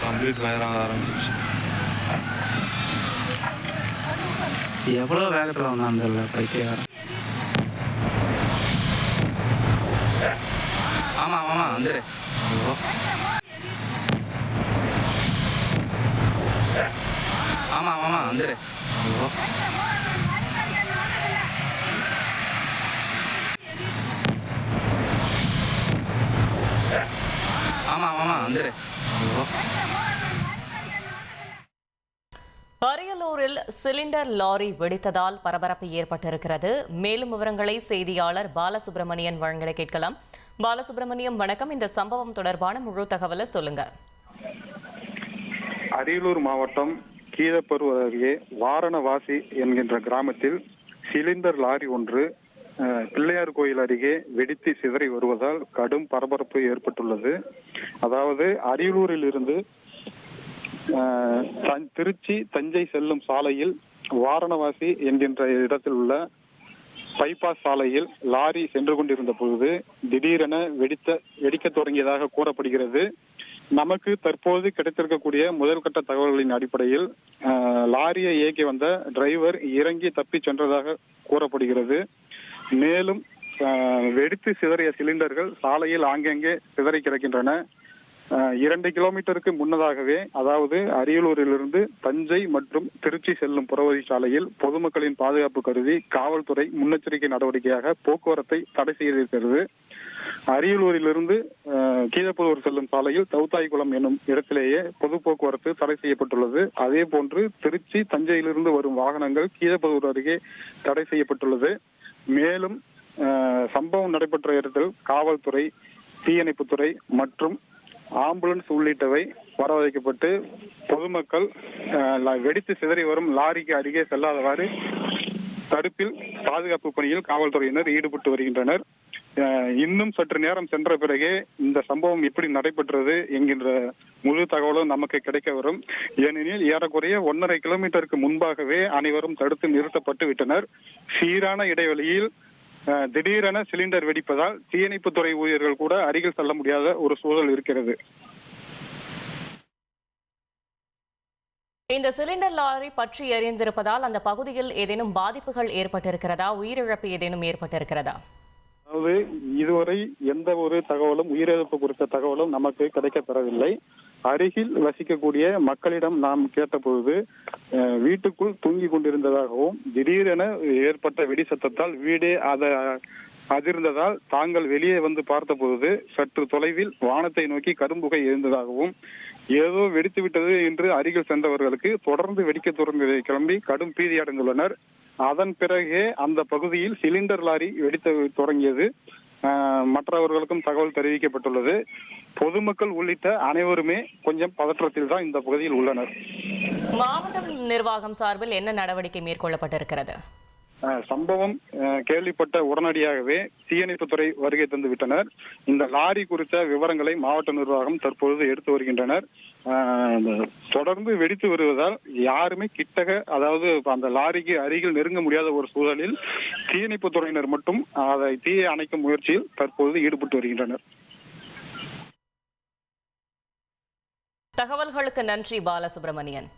Complete fire ஆக ஆரம்பிச்சிச்சு. எவ்வளோ வேகத்தில் வந்தான்னு தெரியல பைத்தியக்காரன். ஆமாம் ஆமாம் வந்துடு. ஹலோ ஆமாம் ஆமாம் வந்துடு. ஹலோ ஆமாம் ஆமாம் வந்துடு. ஹலோ அரியலூரில் சிலிண்டர் லாரி வெடித்ததால் பரபரப்பு ஏற்பட்டிருக்கிறது. மேலும் விவரங்களை செய்தியாளர் பாலசுப்ரமணியன் வழங்க கேட்கலாம். பாலசுப்ரமணியம் வணக்கம். இந்த சம்பவம் தொடர்பான முழு தகவலை சொல்லுங்க. அரியலூர் மாவட்டம் கீழப்பருவ அருகே வாரணவாசி என்கின்ற கிராமத்தில் சிலிண்டர் லாரி ஒன்று பிள்ளையார் கோயில் அருகே வெடித்து சிதறி வருவதால் கடும் பரபரப்பு ஏற்பட்டுள்ளது. அதாவது அரியலூரில் இருந்து திருச்சி தஞ்சை செல்லும் சாலையில் வாரணவாசி என்கின்ற இடத்தில் உள்ள பைபாஸ் சாலையில் லாரி சென்று கொண்டிருந்த பொழுது திடீரென வெடிக்க தொடங்கியதாக கூறப்படுகிறது. நமக்கு தற்போது கிடைத்திருக்கக்கூடிய முதல் கட்ட தகவல்களின் அடிப்படையில் லாரியை இயக்கி வந்த டிரைவர் இறங்கி தப்பி சென்றதாக கூறப்படுகிறது. மேலும் வெடித்து சிதறிய சிலிண்டர்கள் சாலையில் ஆங்கங்கே சிதறி கிடக்கின்றன. 2 கிலோமீட்டருக்கு முன்னதாகவே, அதாவது அரியலூரிலிருந்து தஞ்சை மற்றும் திருச்சி செல்லும் புறவழி சாலையில் பொதுமக்களின் பாதுகாப்பு கருதி காவல்துறை முன்னெச்சரிக்கை நடவடிக்கையாக போக்குவரத்தை தடை செய்திருக்கிறது. அரியலூரிலிருந்து கீழப்பழுவூர் செல்லும் சாலையில் தவுத்தாய்குளம் என்னும் இடத்திலேயே பொது போக்குவரத்து தடை செய்யப்பட்டுள்ளது. அதே போன்று திருச்சி தஞ்சையிலிருந்து வரும் வாகனங்கள் கீழப்பழுவூர் அருகே தடை செய்யப்பட்டுள்ளது. மேலும் சம்பவம் நடைபெற்ற இடத்தில் காவல்துறை, தீயணைப்புத்துறை மற்றும் ஆம்புலன்ஸ் உள்ளிட்டவை வரவழைக்கப்பட்டு பொதுமக்கள் வெடித்து சிதறி வரும் லாரிக்கு அருகே செல்லாதவாறு தடுப்பில் பாதுகாப்பு பணியில் காவல்துறையினர் ஈடுபட்டு வருகின்றனர். இன்னும் சற்று நேரம் சென்ற பிறகே இந்த சம்பவம் எப்படி நடைபெற்றது என்கின்ற முழு தகவலும் நமக்கு கிடைக்க வரும். ஏனெனில் ஏறக்குறைய 1.5 கிலோமீட்டருக்கு முன்பாகவே அனைவரும் தடுத்து நிறுத்தப்பட்டு விட்டனர். சீரான இடைவெளியில் திடீரென சிலிண்டர் வெடிப்பதால் தீயணைப்புத்துறை ஊழியர்கள் கூட அருகில் செல்ல முடியாத ஒரு சூழல் இருக்கிறது. இந்த சிலிண்டர் லாரி பற்றி எரிந்திருப்பதால் அந்த பகுதியில் ஏதேனும் பாதிப்புகள் ஏற்பட்டிருக்கிறதா? உயிரிழப்பு ஏதேனும் ஏற்பட்டிருக்கிறதா? அதாவது இதுவரை எந்த ஒரு தகவலும், உயிரிழப்பு குறித்த தகவலும் நமக்கு கிடைக்கப்பெறவில்லை. அருகில் வசிக்கக்கூடிய மக்களிடம் நாம் கேட்டபொழுது வீட்டுக்குள் தூங்கி கொண்டிருந்ததாகவும் திடீரென ஏற்பட்ட வெடி சத்தத்தால் வீடே அதிர்ந்ததால் தாங்கள் வெளியே வந்து பார்த்தபொழுது சற்று தொலைவில் வானத்தை நோக்கி கரும்புகை எழுந்ததாகவும், ஏதோ வெடித்து விட்டது என்று அருகில் சென்றவர்களுக்கு தொடர்ந்து வெடிக்க தொடர்ந்ததை கிளம்பி கடும் பீதி அடைந்துள்ளனர். அதன் பிறகே அந்த பகுதியில் சிலிண்டர் லாரி வெடித்து தொடங்கியது. மற்றவர்களுக்கும் தகவல் தெரிவிக்கப்பட்டுள்ளது. பொதுமக்கள் உள்ளிட்ட அனைவருமே கொஞ்சம் பதற்றத்தில் தான் இந்த பகுதியில் உள்ளனர். மாவட்ட நிர்வாகம் சார்பில் என்ன நடவடிக்கை மேற்கொள்ளப்பட்டிருக்கிறது? சம்பவம் கேள்விப்பட்ட உடனடியாகவே தீயணைப்புத்துறை வருகை தந்து விட்டனர். இந்த லாரி குறித்த விவரங்களை மாவட்ட நிர்வாகம் தற்பொழுது எடுத்து வருகின்றனர். தொடர்ந்து வெடித்து வருவதால் யாருமே கிட்டக, அதாவது அந்த லாரிக்கு அருகில் நெருங்க முடியாத ஒரு சூழலில் தீயணைப்புத்துறையினர் மட்டும் அதை தீயை அணைக்கும் முயற்சியில் தற்பொழுது ஈடுபட்டு வருகின்றனர். தகவல்களுக்கு நன்றி பாலசுப்ரமணியன்.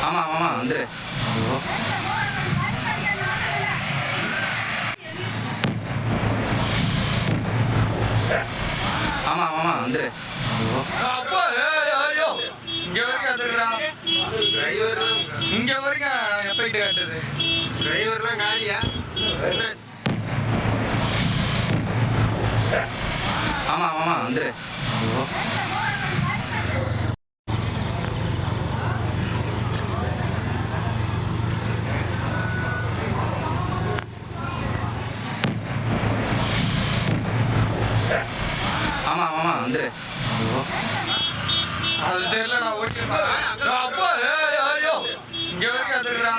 ஆமாம் ஆமாம் வந்துடு. ஹலோ ஆமாம் ஆமாம் வந்துடு. ஹலோ இங்க வரைக்கும் எஃபெக்ட் காட்டுது. டிரைவர்லாம் காலியா? ஆமாம் ஆமாம் வந்துடு. ஹலோ ஆமாம் ஆமாம் வந்துடு. ஹலோ அது தெரியல, நான் ஓட்டிருப்பேன். அப்பா இங்க வரைக்கும் அதுடா.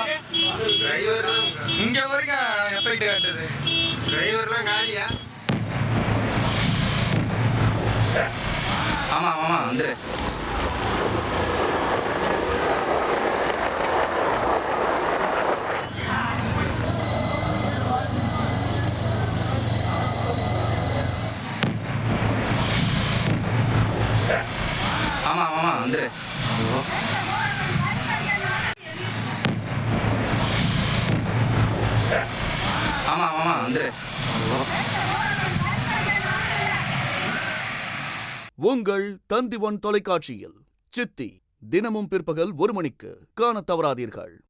டிரைவர்லாம் இங்க வரைக்கும் எஃபெக்ட் காட்டுது. டிரைவர்லாம் காலியா? ஆமாம் ஆமாம் வந்துடு. வந்துரு ஓ ஆமா ஆமா வந்துரு ஓ உங்கள் தந்தி ஒன் தொலைக்காட்சியில் சித்தி தினமும் பிற்பகல் 1 மணிக்கு காணத் தவறாதீர்கள்.